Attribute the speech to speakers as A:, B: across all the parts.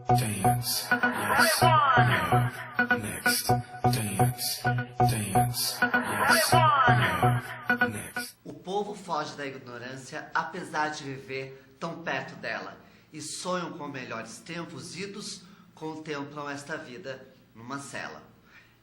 A: Dance, yes, no, next. Dance, dance, yes, no, next.
B: O povo foge da ignorância apesar de viver tão perto dela e sonham com melhores tempos idos, contemplam esta vida numa cela.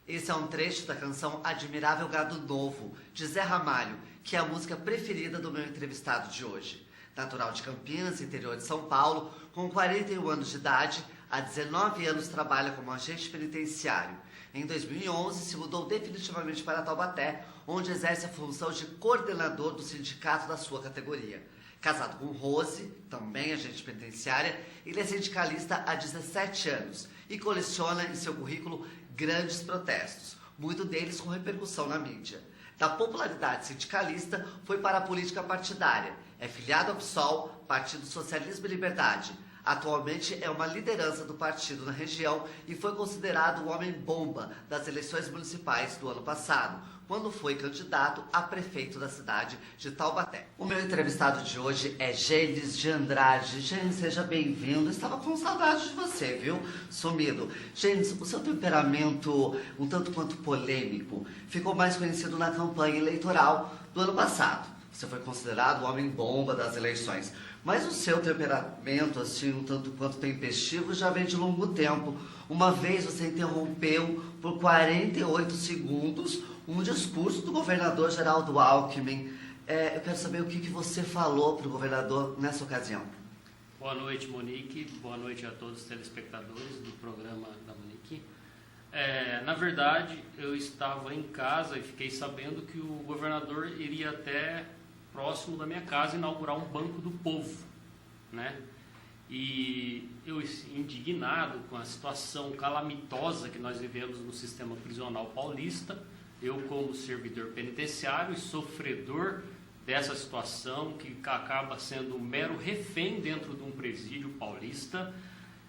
B: Esse é um trecho da canção Admirável Gado Novo, de Zé Ramalho, que é a música preferida do meu entrevistado de hoje. Natural de Campinas, interior de São Paulo, com 41 anos de idade, há 19 anos trabalha como agente penitenciário. Em 2011, se mudou definitivamente para Taubaté, onde exerce a função de coordenador do sindicato da sua categoria. Casado com Rose, também agente penitenciária, ele é sindicalista há 17 anos e coleciona em seu currículo grandes protestos, muitos deles com repercussão na mídia. Da popularidade sindicalista, foi para a política partidária. É filiado ao PSOL, Partido Socialismo e Liberdade. Atualmente é uma liderança do partido na região e foi considerado o homem-bomba das eleições municipais do ano passado, quando foi candidato a prefeito da cidade de Taubaté. O meu entrevistado de hoje é Gênesis de Andrade. Gênesis, seja bem-vindo. Estava com saudade de você, viu? Sumido. Gênesis, o seu temperamento um tanto quanto polêmico ficou mais conhecido na campanha eleitoral do ano passado. Você foi considerado o homem-bomba das eleições. Mas o seu temperamento, assim, um tanto quanto tempestivo, já vem de longo tempo. Uma vez você interrompeu por 48 segundos um discurso do governador Geraldo Alckmin. Eu quero saber o que você falou para o governador nessa ocasião.
C: Boa noite, Monique. Boa noite a todos os telespectadores do programa da Monique. Na verdade, eu estava em casa e fiquei sabendo que o governador iria até próximo da minha casa inaugurar um Banco do Povo, né? E eu, indignado com a situação calamitosa que nós vivemos no sistema prisional paulista, eu como servidor penitenciário e sofredor dessa situação que acaba sendo um mero refém dentro de um presídio paulista,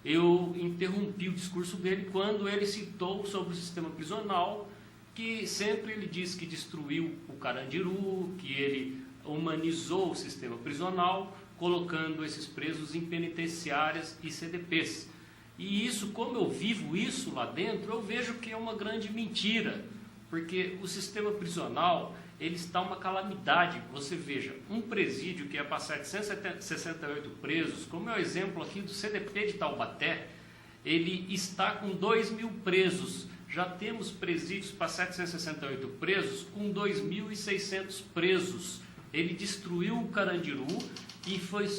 C: eu interrompi o discurso dele quando ele citou sobre o sistema prisional, que sempre ele diz que destruiu o Carandiru, que ele humanizou o sistema prisional, colocando esses presos em penitenciárias e CDPs. E isso, como eu vivo isso lá dentro, eu vejo que é uma grande mentira, porque o sistema prisional, ele está uma calamidade. Você veja, um presídio que é para 768 presos, como é o exemplo aqui do CDP de Taubaté, ele está com 2.000 presos. Já temos presídios para 768 presos com 2.600 presos. Ele destruiu o Carandiru e foi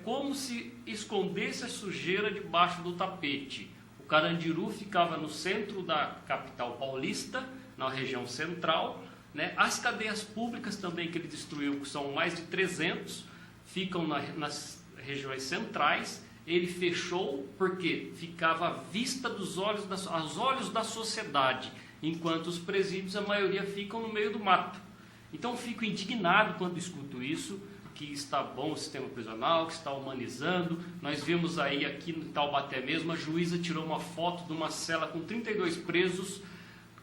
C: como se escondesse a sujeira debaixo do tapete. O Carandiru ficava no centro da capital paulista, na região central, né? As cadeias públicas também que ele destruiu, que são mais de 300, ficam nas regiões centrais. Ele fechou porque ficava à vista dos olhos, aos olhos da sociedade, enquanto os presídios, a maioria, ficam no meio do mato. Então fico indignado quando escuto isso, que está bom o sistema prisional, que está humanizando. Nós vimos aí aqui no Taubaté mesmo, a juíza tirou uma foto de uma cela com 32 presos,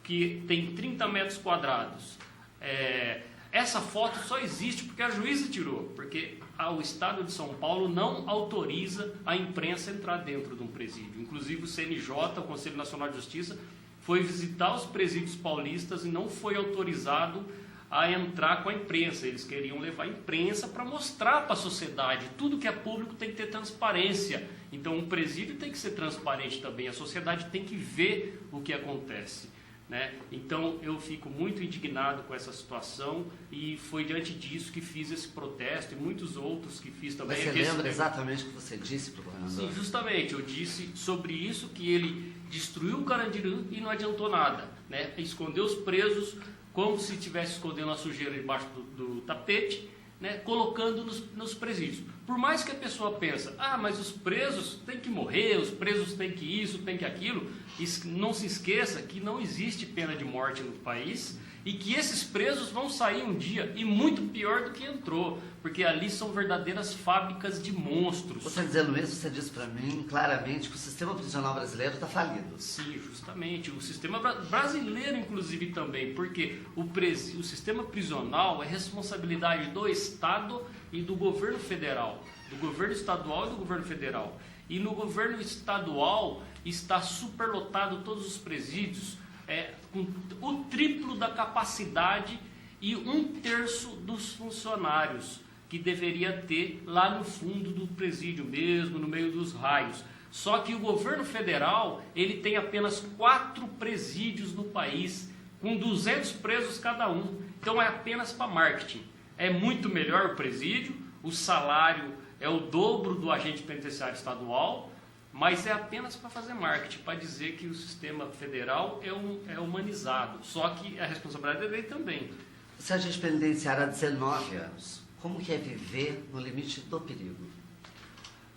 C: que tem 30 metros quadrados. Essa foto só existe porque a juíza tirou, porque o Estado de São Paulo não autoriza a imprensa a entrar dentro de um presídio. Inclusive o CNJ, o Conselho Nacional de Justiça, foi visitar os presídios paulistas e não foi autorizado a entrar com a imprensa. Eles queriam levar a imprensa para mostrar para a sociedade. Tudo que é público tem que ter transparência. Então um presídio tem que ser transparente também. A sociedade tem que ver o que acontece, né? Então eu fico muito indignado com essa situação e foi diante disso que fiz esse protesto e muitos outros que fiz também.
B: Mas você lembra exatamente o que você disse para o governador?
C: Sim, justamente. Eu disse sobre isso, que ele destruiu o Carandiru e não adiantou nada, né? Escondeu os presos como se estivesse escondendo a sujeira debaixo do tapete, né, colocando nos presídios. Por mais que a pessoa pense, mas os presos têm que morrer, os presos têm que isso, têm que aquilo, não se esqueça que não existe pena de morte no país e que esses presos vão sair um dia, e muito pior do que entrou, porque ali são verdadeiras fábricas de monstros.
B: Você dizendo isso, você diz para mim claramente que o sistema prisional brasileiro está falido.
C: Sim, justamente. O sistema brasileiro, inclusive, também, porque o sistema prisional é responsabilidade do Estado e do governo federal, do governo estadual e do governo federal. E no governo estadual está superlotado todos os presídios, com o triplo da capacidade e 1/3 dos funcionários que deveria ter lá no fundo do presídio mesmo, no meio dos raios. Só que o governo federal, ele tem apenas 4 presídios no país, com 200 presos cada um. Então é apenas para marketing. É muito melhor o presídio, o salário é o dobro do agente penitenciário estadual, mas é apenas para fazer marketing, para dizer que o sistema federal é humanizado. Só que a responsabilidade é dele também.
B: Você é agente penitenciário há 19 anos. Como que é viver no limite do perigo?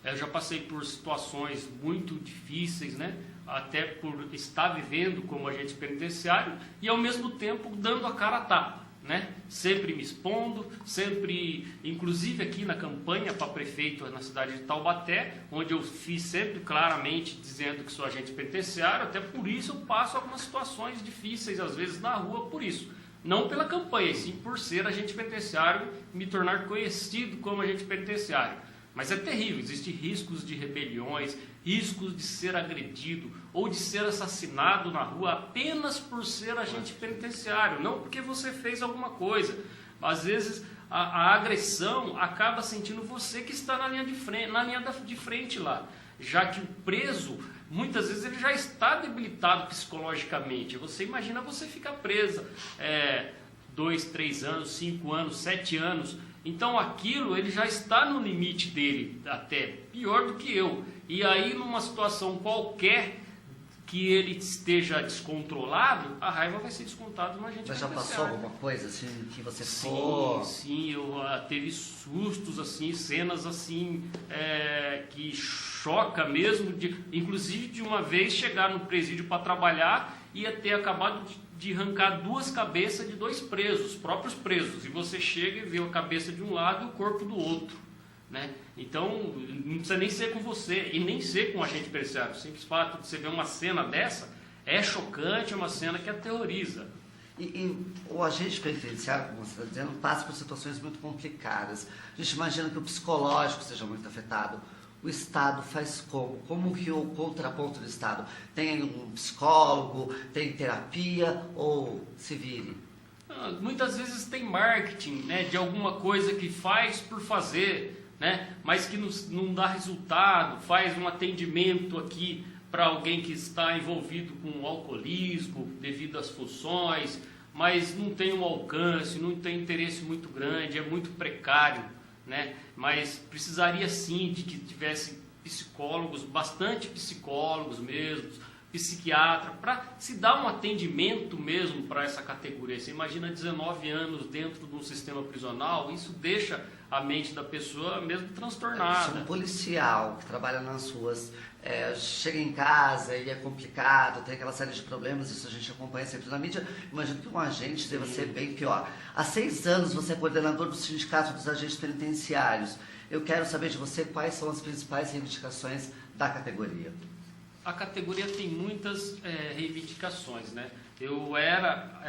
C: Eu já passei por situações muito difíceis, né? Até por estar vivendo como agente penitenciário e ao mesmo tempo dando a cara a tapa, né? Sempre me expondo, sempre, inclusive aqui na campanha para prefeito na cidade de Taubaté, onde eu fiz sempre claramente dizendo que sou agente penitenciário, até por isso eu passo algumas situações difíceis às vezes na rua por isso. Não pela campanha, sim por ser agente penitenciário, me tornar conhecido como agente penitenciário. Mas é terrível, existem riscos de rebeliões, riscos de ser agredido ou de ser assassinado na rua apenas por ser agente penitenciário, não porque você fez alguma coisa. Às vezes a agressão acaba sentindo você que está na linha de frente lá, já que o preso, muitas vezes ele já está debilitado psicologicamente. Você imagina você ficar presa 2, 3 anos, 5 anos, 7 anos. Então aquilo ele já está no limite dele, até pior do que eu. E aí numa situação qualquer que ele esteja descontrolado, a raiva vai ser descontada no agente penitenciário.
B: Mas já passou alguma coisa assim que você
C: Sim, eu teve sustos assim, cenas assim que choca mesmo, inclusive de uma vez chegar no presídio para trabalhar e ter acabado de arrancar 2 cabeças de 2 presos, próprios presos, e você chega e vê a cabeça de um lado e o corpo do outro, né? Então não precisa nem ser com você e nem ser com o agente penitenciário. O simples fato de você ver uma cena dessa é chocante, é uma cena que aterroriza.
B: E o agente penitenciário, como você está dizendo, passa por situações muito complicadas. A gente imagina que o psicológico seja muito afetado. O Estado faz como? Como que o contraponto do Estado? Tem um psicólogo, tem terapia ou se vire?
C: Muitas vezes tem marketing, né, de alguma coisa que faz por fazer, né, mas que não dá resultado, faz um atendimento aqui para alguém que está envolvido com alcoolismo devido às funções, mas não tem um alcance, não tem interesse muito grande, é muito precário, né? Mas precisaria sim de que tivesse psicólogos, bastante psicólogos mesmo, psiquiatra, para se dar um atendimento mesmo para essa categoria. Você imagina 19 anos dentro de um sistema prisional, isso deixa a mente da pessoa mesmo transtornada.
B: Se um policial que trabalha nas ruas chega em casa e é complicado, tem aquela série de problemas, isso a gente acompanha sempre na mídia, imagino que um agente deva ser bem pior. Há 6 anos você é coordenador do Sindicato dos Agentes Penitenciários. Eu quero saber de você quais são as principais reivindicações da categoria.
C: A categoria tem muitas reivindicações, né? Eu era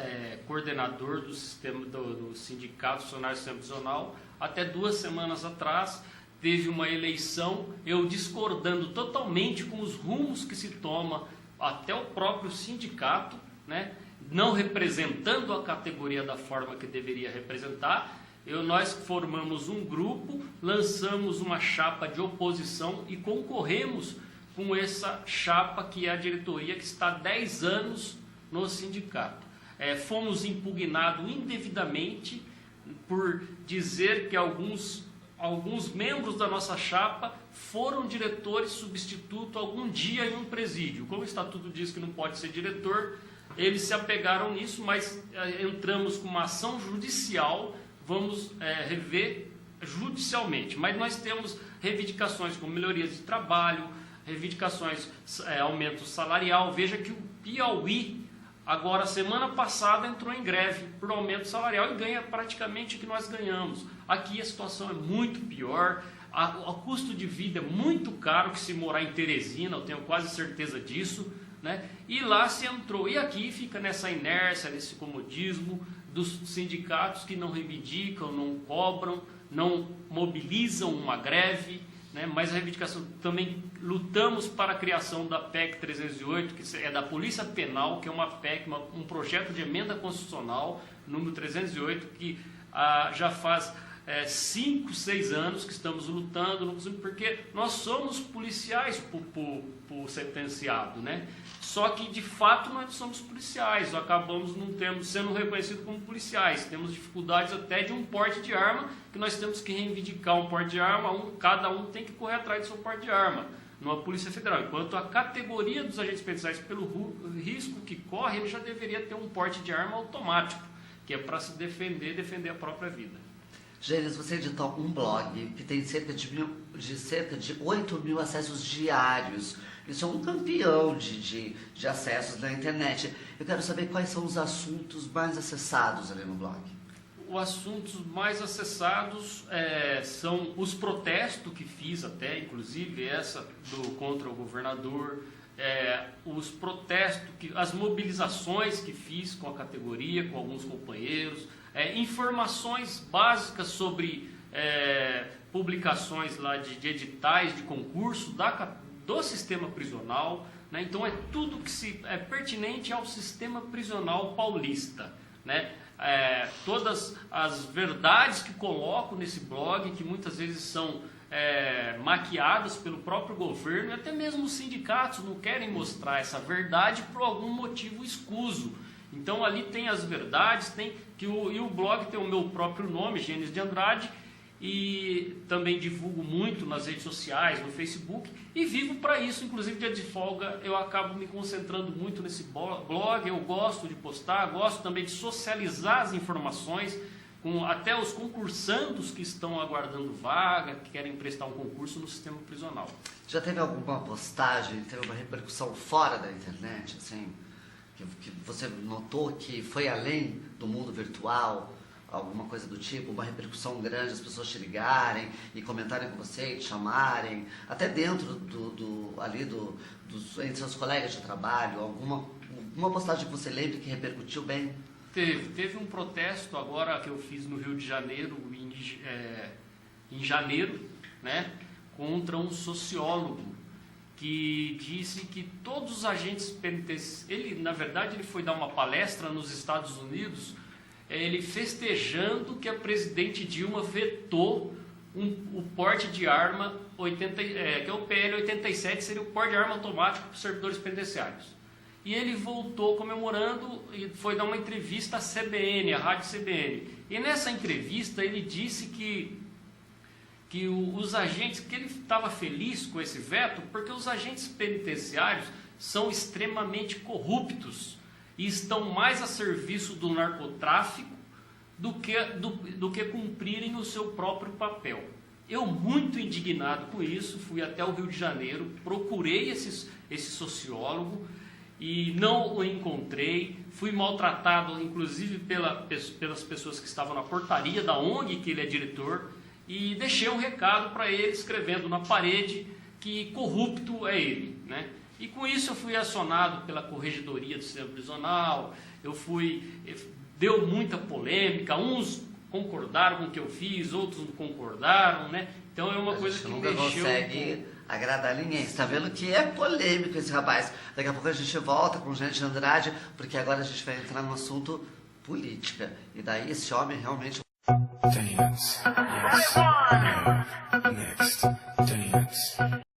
C: coordenador do sistema do Sindicato Funcionário do Sistema Prisional até 2 semanas atrás. Teve uma eleição, eu discordando totalmente com os rumos que se toma até o próprio sindicato, né? Não representando a categoria da forma que deveria representar. Nós formamos um grupo, lançamos uma chapa de oposição e concorremos com essa chapa que é a diretoria que está há 10 anos no sindicato. Fomos impugnados indevidamente por dizer que alguns membros da nossa chapa foram diretores substituto algum dia em um presídio. Como o estatuto diz que não pode ser diretor, eles se apegaram nisso, mas entramos com uma ação judicial, vamos rever judicialmente. Mas nós temos reivindicações como melhorias de trabalho, reivindicações, aumento salarial. Veja que o Piauí, agora, semana passada, entrou em greve por aumento salarial e ganha praticamente o que nós ganhamos. Aqui a situação é muito pior, o custo de vida é muito caro, que se morar em Teresina, eu tenho quase certeza disso, né? E lá se entrou, e aqui fica nessa inércia, nesse comodismo dos sindicatos que não reivindicam, não cobram, não mobilizam uma greve, né? Mas a reivindicação também lutamos para a criação da PEC 308, que é da Polícia Penal, que é uma PEC, um projeto de emenda constitucional, número 308, que já faz 5, 6 anos que estamos lutando, porque nós somos policiais por sentenciado, né? Só que de fato nós somos policiais, acabamos não sendo reconhecidos como policiais, temos dificuldades até de um porte de arma, que nós temos que reivindicar um porte de arma, cada um tem que correr atrás do seu porte de arma, numa Polícia Federal, enquanto a categoria dos agentes penitenciários, pelo risco que corre, ele já deveria ter um porte de arma automático, que é para se defender a própria vida.
B: Gênesis, você editou um blog que tem cerca de 8 mil acessos diários. Isso é um campeão de acessos na internet. Eu quero saber quais são os assuntos mais acessados ali no blog.
C: Os assuntos mais acessados são os protestos que fiz até, inclusive essa contra o governador, os protestos, as mobilizações que fiz com a categoria, com alguns companheiros, informações básicas sobre publicações lá de editais de concurso do sistema prisional, né? Então é tudo que é pertinente ao sistema prisional paulista, né? Todas as verdades que coloco nesse blog, que muitas vezes são maquiadas pelo próprio governo, e até mesmo os sindicatos não querem mostrar essa verdade por algum motivo escuso. Então ali tem as verdades, e o blog tem o meu próprio nome, Gênesis de Andrade, e também divulgo muito nas redes sociais, no Facebook, e vivo para isso. Inclusive dia de folga eu acabo me concentrando muito nesse blog, eu gosto de postar, gosto também de socializar as informações com até os concursandos que estão aguardando vaga, que querem prestar um concurso no sistema prisional.
B: Já teve alguma postagem, teve uma repercussão fora da internet, assim, que você notou que foi além do mundo virtual, alguma coisa do tipo, uma repercussão grande, as pessoas te ligarem e comentarem com você, e te chamarem, até dentro entre seus colegas de trabalho, alguma postagem que você lembre que repercutiu bem?
C: Teve um protesto agora que eu fiz no Rio de Janeiro, em janeiro, né, contra um sociólogo que disse que todos os agentes penitenciários, na verdade ele foi dar uma palestra nos Estados Unidos, ele festejando que a presidente Dilma vetou o porte de arma, que é o PL 87, seria o porte de arma automático para os servidores penitenciários. E ele voltou comemorando e foi dar uma entrevista à CBN, à rádio CBN. E nessa entrevista ele disse que os agentes, que ele estava feliz com esse veto, porque os agentes penitenciários são extremamente corruptos e estão mais a serviço do narcotráfico do que cumprirem o seu próprio papel. Eu, muito indignado com isso, fui até o Rio de Janeiro, procurei esse sociólogo e não o encontrei, fui maltratado inclusive pelas pessoas que estavam na portaria da ONG que ele é diretor, e deixei um recado para ele, escrevendo na parede que corrupto é ele, né? E com isso eu fui acionado pela Corregedoria do Sistema Prisional, deu muita polêmica, uns concordaram com o que eu fiz, outros não concordaram, né? Então é uma coisa que
B: nunca consegue agradar ninguém. Você está vendo que é polêmico esse rapaz. Daqui a pouco a gente volta com gente de Andrade, porque agora a gente vai entrar no assunto política. E daí esse homem realmente...
A: Dance, yes, move, next, dance.